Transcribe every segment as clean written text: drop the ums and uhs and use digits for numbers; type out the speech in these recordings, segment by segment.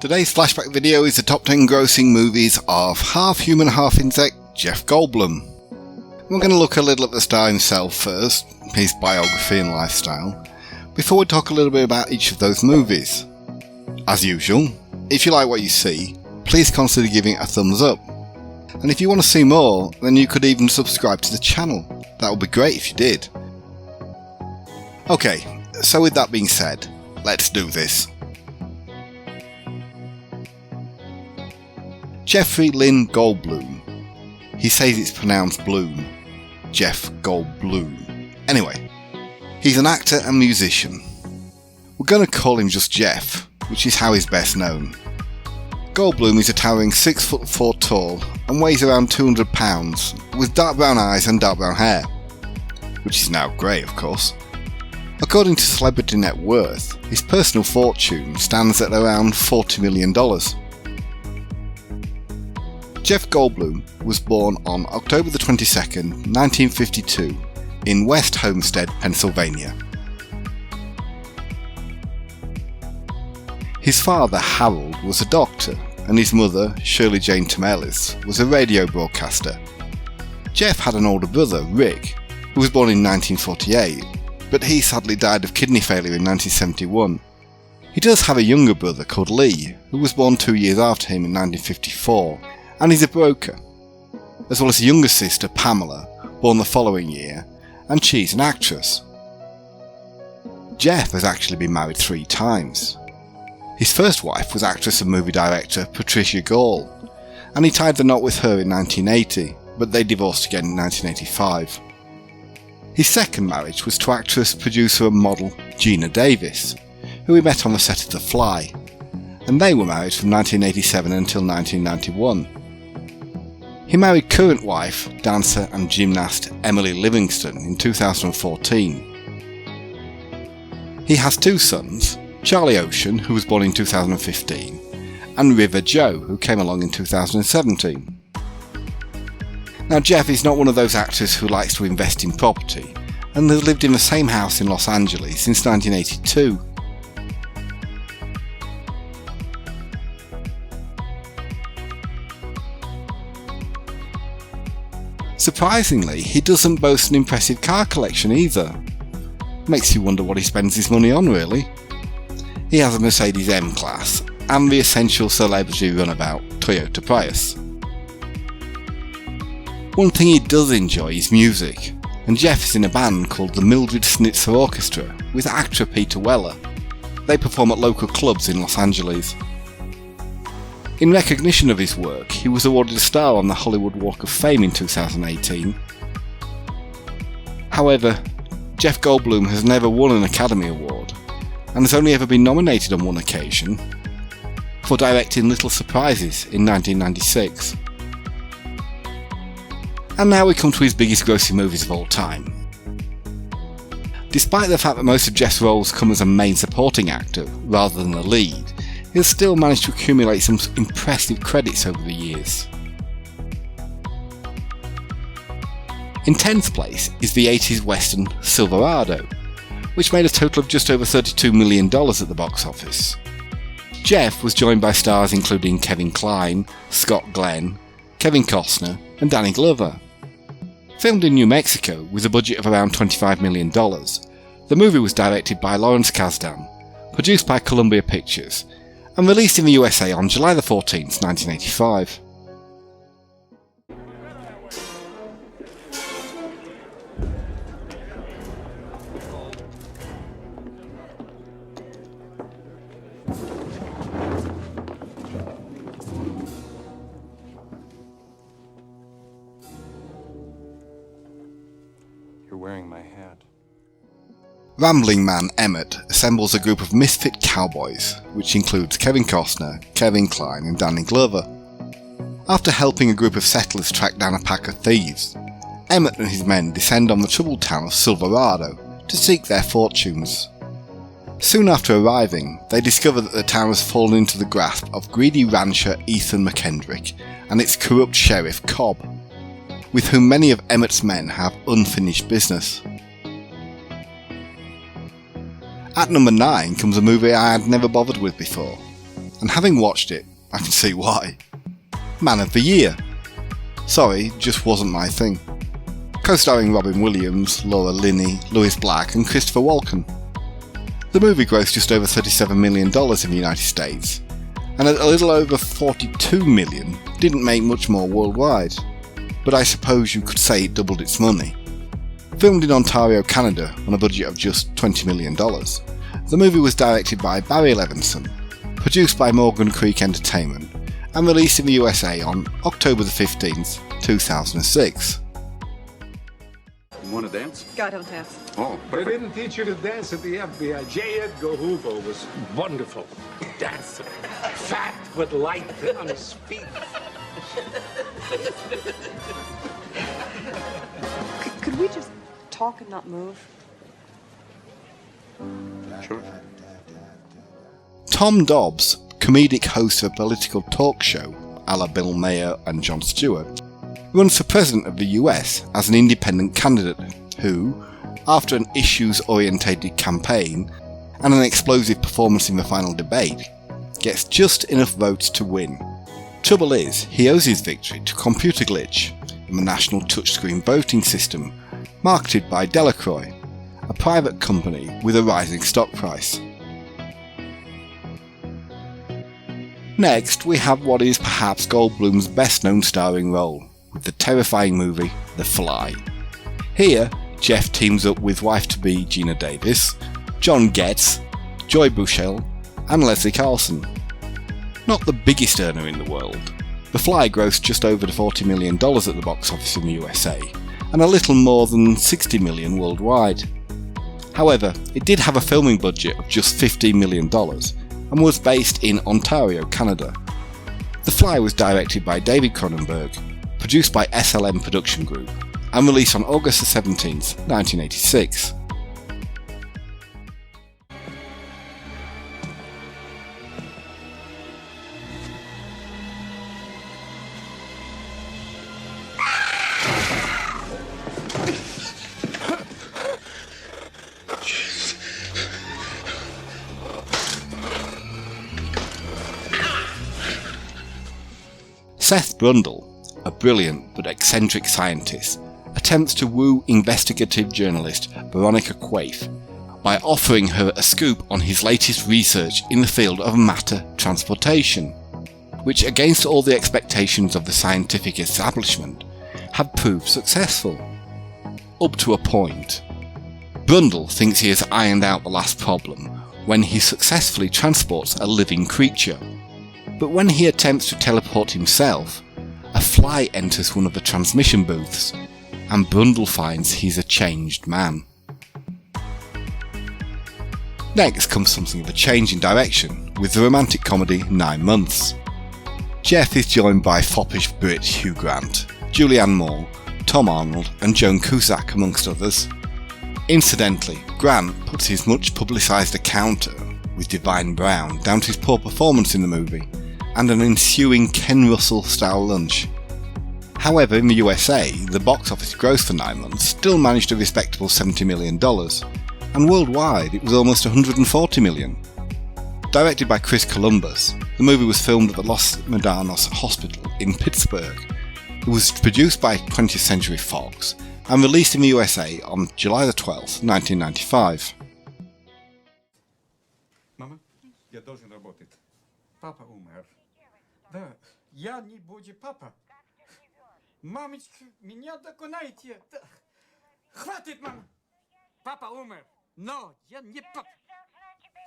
Today's flashback video is the top 10 grossing movies of half human, half insect Jeff Goldblum. We're going to look a little at the star himself first, his biography and lifestyle, before we talk a little bit about each of those movies. As usual, if you like what you see, please consider giving it a thumbs up. And if you want to see more, then you could even subscribe to the channel. That would be great if you did. Okay, so with that being said, let's do this. Jeffrey Lynn Goldblum. He says it's pronounced Bloom. Jeff Goldblum. Anyway, he's an actor and musician. We're going to call him just Jeff, which is how he's best known. Goldblum is a towering 6'4" tall and weighs around 200 pounds, with dark brown eyes and dark brown hair, which is now grey of course. According to Celebrity Net Worth, his personal fortune stands at around $40 million. Jeff Goldblum was born on October the 22nd, 1952 in West Homestead, Pennsylvania. His father, Harold, was a doctor, and his mother, Shirley Jane Tamelis, was a radio broadcaster. Jeff had an older brother, Rick, who was born in 1948, but he sadly died of kidney failure in 1971. He does have a younger brother called Lee, who was born 2 years after him in 1954, and he's a broker, as well as a younger sister, Pamela, born the following year, and she's an actress. Jeff has actually been married 3 times. His first wife was actress and movie director Patricia Gall, and he tied the knot with her in 1980, but they divorced again in 1985. His second marriage was to actress, producer and model Gina Davis, who he met on the set of The Fly, and they were married from 1987 until 1991. He married current wife, dancer and gymnast Emily Livingston in 2014. He has 2 sons, Charlie Ocean, who was born in 2015, and River Joe, who came along in 2017. Now Jeff is not one of those actors who likes to invest in property, and has lived in the same house in Los Angeles since 1982. Surprisingly, he doesn't boast an impressive car collection either. Makes you wonder what he spends his money on, really. He has a Mercedes M-Class and the essential celebrity runabout Toyota Prius. One thing he does enjoy is music, and Jeff is in a band called the Mildred Snitzer Orchestra with actor Peter Weller. They perform at local clubs in Los Angeles. In recognition of his work, he was awarded a star on the Hollywood Walk of Fame in 2018. However, Jeff Goldblum has never won an Academy Award, and has only ever been nominated on one occasion, for directing Little Surprises in 1996. And now we come to his biggest grossing movies of all time. Despite the fact that most of Jeff's roles come as a main supporting actor rather than a lead, he'll still manage to accumulate some impressive credits over the years. In 10th place is the 80s western Silverado, which made a total of just over $32 million at the box office. Jeff was joined by stars including Kevin Kline, Scott Glenn, Kevin Costner and Danny Glover. Filmed in New Mexico with a budget of around $25 million, the movie was directed by Lawrence Kasdan, produced by Columbia Pictures, and released in the USA on July 14, 1985. You're wearing my hat. Rambling man Emmett assembles a group of misfit cowboys, which includes Kevin Costner, Kevin Kline and Danny Glover. After helping a group of settlers track down a pack of thieves, Emmett and his men descend on the troubled town of Silverado to seek their fortunes. Soon after arriving, they discover that the town has fallen into the grasp of greedy rancher Ethan McKendrick and its corrupt sheriff Cobb, with whom many of Emmett's men have unfinished business. At number 9 comes a movie I had never bothered with before, and having watched it, I can see why. Man of the Year. Sorry, just wasn't my thing. Co-starring Robin Williams, Laura Linney, Louis Black and Christopher Walken. The movie grossed just over $37 million in the United States, and at a little over $42 million didn't make much more worldwide, but I suppose you could say it doubled its money. Filmed in Ontario, Canada on a budget of just $20 million, the movie was directed by Barry Levinson, produced by Morgan Creek Entertainment, and released in the USA on October the 15th, 2006. You want to dance? I don't dance. Oh, They didn't teach you to dance at the FBI. J. Edgar Hoover was wonderful dancer. Fat but light on his feet. Could we just talk and not move? Sure. Tom Dobbs, comedic host of a political talk show a la Bill Maher and Jon Stewart, runs for president of the US as an independent candidate who, after an issues-orientated campaign and an explosive performance in the final debate, gets just enough votes to win. Trouble is, he owes his victory to a computer glitch in the national touchscreen voting system marketed by Delacroix, a private company with a rising stock price. Next, we have what is perhaps Goldblum's best-known starring role, with the terrifying movie The Fly. Here, Jeff teams up with wife-to-be Gina Davis, John Getz, Joy Bushell, and Leslie Carlson. Not the biggest earner in the world, The Fly grossed just over $40 million at the box office in the USA, and a little more than $60 million worldwide. However, it did have a filming budget of just $15 million, and was based in Ontario, Canada. The Fly was directed by David Cronenberg, produced by SLM Production Group, and released on August 17, 1986. Seth Brundle, a brilliant but eccentric scientist, attempts to woo investigative journalist Veronica Quaife by offering her a scoop on his latest research in the field of matter transportation, which, against all the expectations of the scientific establishment, had proved successful. Up to a point. Brundle thinks he has ironed out the last problem when he successfully transports a living creature. But when he attempts to teleport himself, a fly enters one of the transmission booths, and Brundle finds he's a changed man. Next comes something of a change in direction, with the romantic comedy 9 Months. Jeff is joined by foppish Brit Hugh Grant, Julianne Moore, Tom Arnold and Joan Cusack amongst others. Incidentally, Grant puts his much publicised encounter with Divine Brown down to his poor performance in the movie, and an ensuing Ken Russell-style lunch. However, in the USA, the box office gross for 9 Months still managed a respectable $70 million, and worldwide it was almost $140 million. Directed by Chris Columbus, the movie was filmed at the Los Medanos Hospital in Pittsburgh. It was produced by 20th Century Fox and released in the USA on July the 12th, 1995. Мама, я должен работать. Папа умер. Да, я не буду папа. Мамочка, меня доконайте. Хватит, мама. Папа умер. Но я не папа.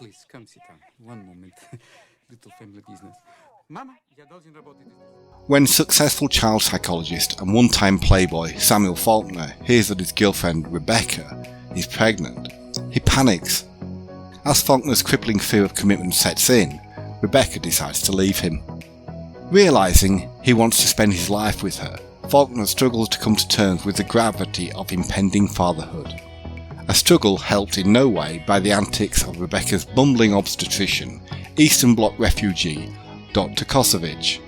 Please, come sit down. One moment. Little family business. Mama, я должен работать. When successful child psychologist and one-time playboy Samuel Faulkner hears that his girlfriend Rebecca is pregnant, he panics. As Faulkner's crippling fear of commitment sets in, Rebecca decides to leave him. Realising he wants to spend his life with her, Faulkner struggles to come to terms with the gravity of impending fatherhood. A struggle helped in no way by the antics of Rebecca's bumbling obstetrician, Eastern Bloc refugee Dr. Kosovich.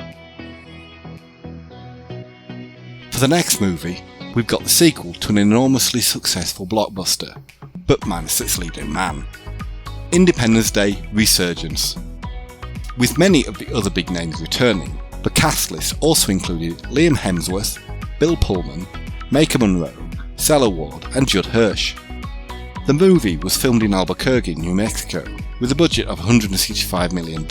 For the next movie, we've got the sequel to an enormously successful blockbuster, but minus its leading man. Independence Day: Resurgence. with many of the other big names returning. The cast list also included Liam Hemsworth, Bill Pullman, Maika Monroe, Stella Ward and Judd Hirsch. The movie was filmed in Albuquerque, New Mexico, with a budget of $165 million.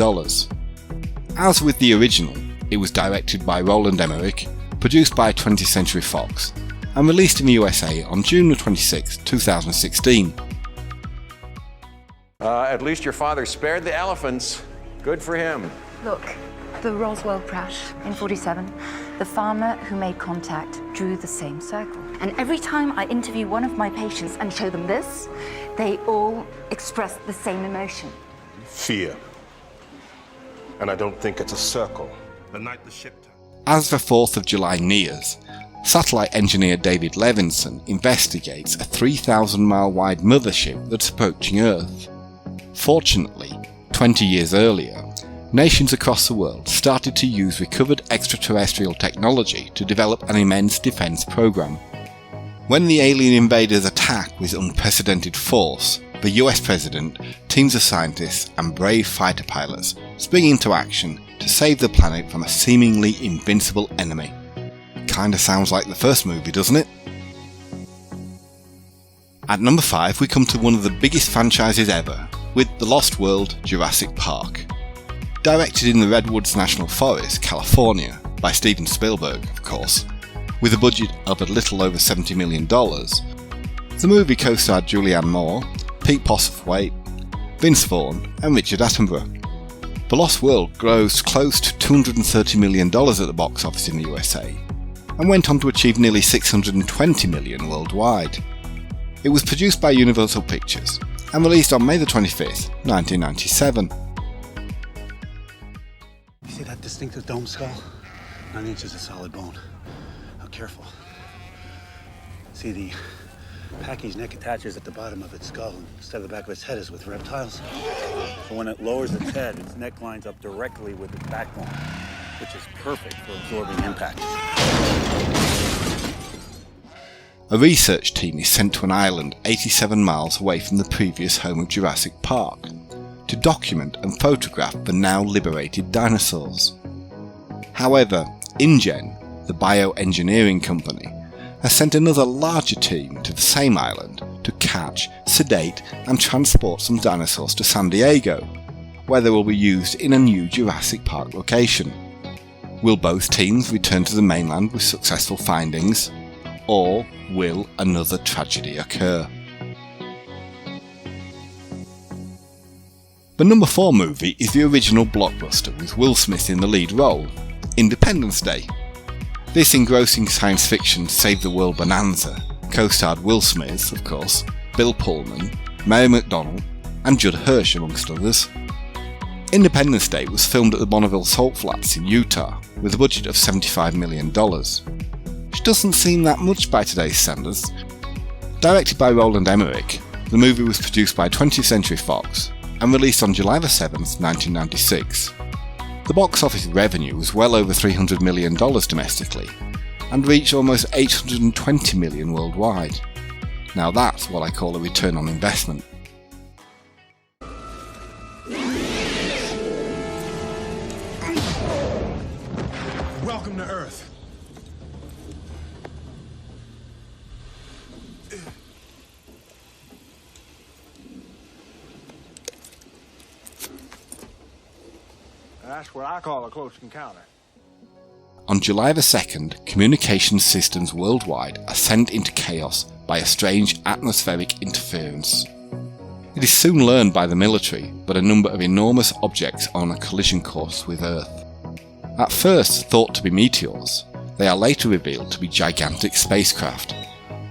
As with the original, it was directed by Roland Emmerich, produced by 20th Century Fox, and released in the USA on June 26, 2016. At least your father spared the elephants. Good for him. Look, the Roswell crash in 47, the farmer who made contact drew the same circle. And every time I interview one of my patients and show them this, they all express the same emotion. Fear. And I don't think it's a circle. The night the ship turned. As the 4th of July nears, satellite engineer David Levinson investigates a 3,000-mile wide mothership that's approaching Earth. Fortunately, 20 years earlier, nations across the world started to use recovered extraterrestrial technology to develop an immense defense program. When the alien invaders attack with unprecedented force, the US president, teams of scientists and brave fighter pilots spring into action to save the planet from a seemingly invincible enemy. Kinda sounds like the first movie, doesn't it? At number 5 we come to one of the biggest franchises ever, with The Lost World: Jurassic Park. Directed in the Redwoods National Forest, California, by Steven Spielberg, of course, with a budget of a little over $70 million, the movie co-starred Julianne Moore, Pete Postlethwaite, Vince Vaughn and Richard Attenborough. The Lost World grossed close to $230 million at the box office in the USA, and went on to achieve nearly $620 million worldwide. It was produced by Universal Pictures, and released on May 25th, 1997. You see that distinctive dome skull? 9 inches of solid bone. Now careful. See, the Pachy's neck attaches at the bottom of its skull, and instead of the back of its head is with reptiles. So when it lowers its head, its neck lines up directly with its backbone, which is perfect for absorbing impact. A research team is sent to an island 87 miles away from the previous home of Jurassic Park to document and photograph the now liberated dinosaurs. However, InGen, the bioengineering company, has sent another larger team to the same island to catch, sedate and transport some dinosaurs to San Diego, where they will be used in a new Jurassic Park location. Will both teams return to the mainland with successful findings, or will another tragedy occur? The number 4 movie is the original blockbuster with Will Smith in the lead role, Independence Day. This engrossing science fiction save-the-world bonanza co-starred Will Smith, of course, Bill Pullman, Mary McDonnell and Judd Hirsch amongst others. Independence Day was filmed at the Bonneville Salt Flats in Utah with a budget of $75 million. Which doesn't seem that much by today's standards. Directed by Roland Emmerich, the movie was produced by 20th Century Fox and released on July 7th, 1996. The box office revenue was well over $300 million domestically and reached almost $820 million worldwide. Now that's what I call a return on investment. Welcome to Earth. That's what I call a close encounter. On July 2nd, communication systems worldwide are sent into chaos by a strange atmospheric interference. It is soon learned by the military that a number of enormous objects are on a collision course with Earth. At first thought to be meteors, they are later revealed to be gigantic spacecraft,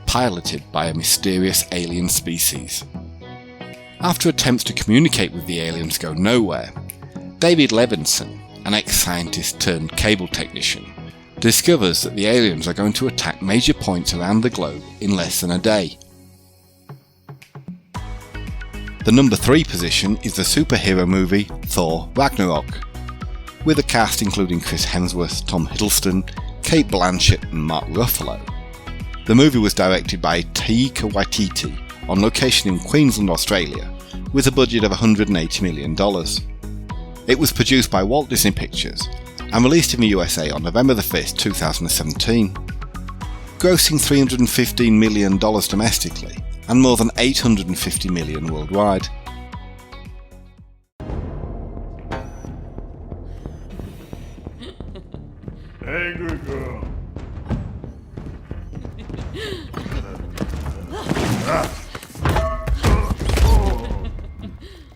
piloted by a mysterious alien species. After attempts to communicate with the aliens go nowhere, David Levinson, an ex-scientist turned cable technician, discovers that the aliens are going to attack major points around the globe in less than a day. The number 3 position is the superhero movie Thor Ragnarok, with a cast including Chris Hemsworth, Tom Hiddleston, Cate Blanchett and Mark Ruffalo. The movie was directed by Taika Waititi on location in Queensland, Australia, with a budget of $180 million. It was produced by Walt Disney Pictures and released in the USA on November 5th, 2017, grossing $315 million domestically and more than $850 million worldwide. Hey, good girl.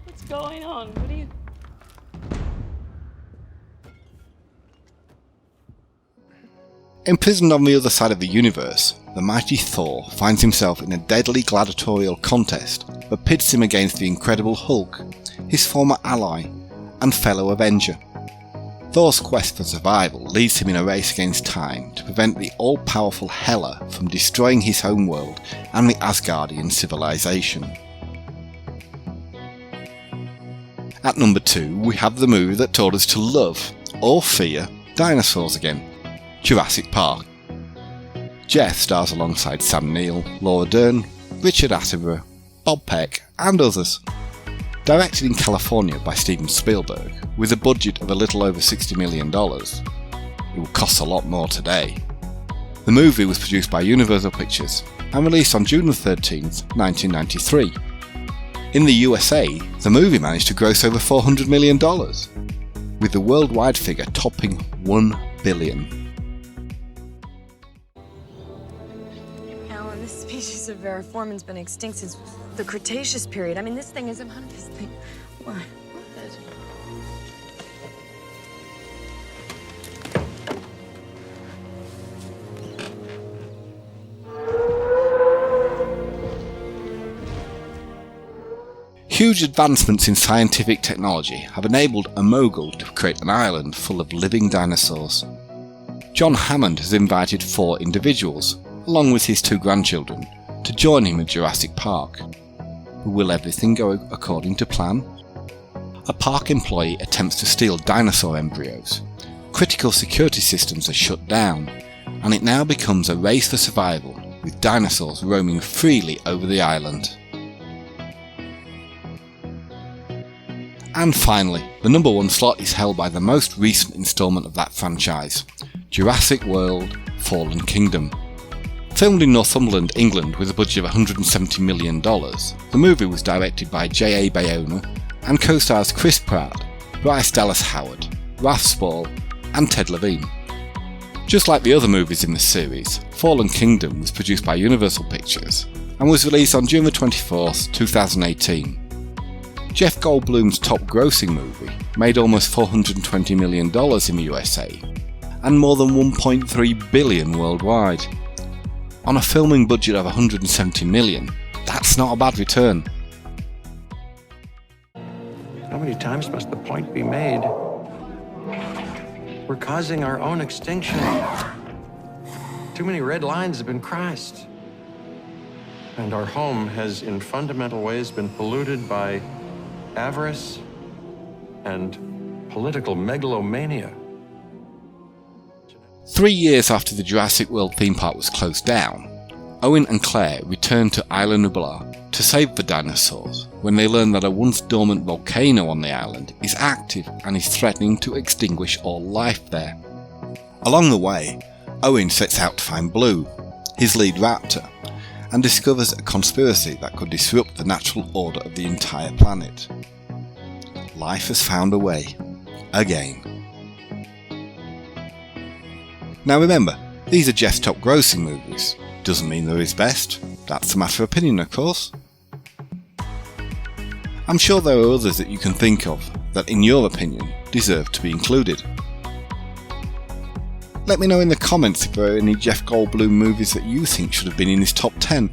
What's going on? What are you... Imprisoned on the other side of the universe, the mighty Thor finds himself in a deadly gladiatorial contest that pits him against the Incredible Hulk, his former ally and fellow Avenger. Thor's quest for survival leads him in a race against time to prevent the all-powerful Hela from destroying his home world and the Asgardian civilization. At number 2, we have the movie that taught us to love, or fear, dinosaurs again, Jurassic Park. Jeff stars alongside Sam Neill, Laura Dern, Richard Attenborough, Bob Peck and others. Directed in California by Steven Spielberg, with a budget of a little over $60 million, it would cost a lot more today. The movie was produced by Universal Pictures and released on June 13, 1993. In the USA, the movie managed to gross over $400 million, with the worldwide figure topping $1 billion. Alan, this species of Variformin's been extinct since the Cretaceous period. I mean, this thing isn't this thing. Why? Huge advancements in scientific technology have enabled a mogul to create an island full of living dinosaurs. John Hammond has invited 4 individuals, along with his 2 grandchildren, to join him at Jurassic Park. But will everything go according to plan? A park employee attempts to steal dinosaur embryos, critical security systems are shut down, and it now becomes a race for survival, with dinosaurs roaming freely over the island. And finally, the number 1 slot is held by the most recent instalment of that franchise, Jurassic World: Fallen Kingdom. Filmed in Northumberland, England with a budget of $170 million, the movie was directed by J.A. Bayona and co-stars Chris Pratt, Bryce Dallas Howard, Ralph Spall and Ted Levine. Just like the other movies in the series, Fallen Kingdom was produced by Universal Pictures and was released on June 24, 2018. Jeff Goldblum's top-grossing movie made almost $420 million in the USA and more than $1.3 billion worldwide. On a filming budget of $170 million, that's not a bad return. How many times must the point be made? We're causing our own extinction. Too many red lines have been crossed. And our home has, in fundamental ways, been polluted by avarice and political megalomania. 3 years after the Jurassic World theme park was closed down, Owen and Claire returned to Isla Nublar to save the dinosaurs when they learn that a once dormant volcano on the island is active and is threatening to extinguish all life there. Along the way, Owen sets out to find Blue, his lead raptor, and discovers a conspiracy that could disrupt the natural order of the entire planet. Life has found a way. Again. Now remember, these are Jeff's top grossing movies. Doesn't mean they're his best. That's a matter of opinion, of course. I'm sure there are others that you can think of that, in your opinion, deserve to be included. Let me know in the comments if there are any Jeff Goldblum movies that you think should have been in his top 10.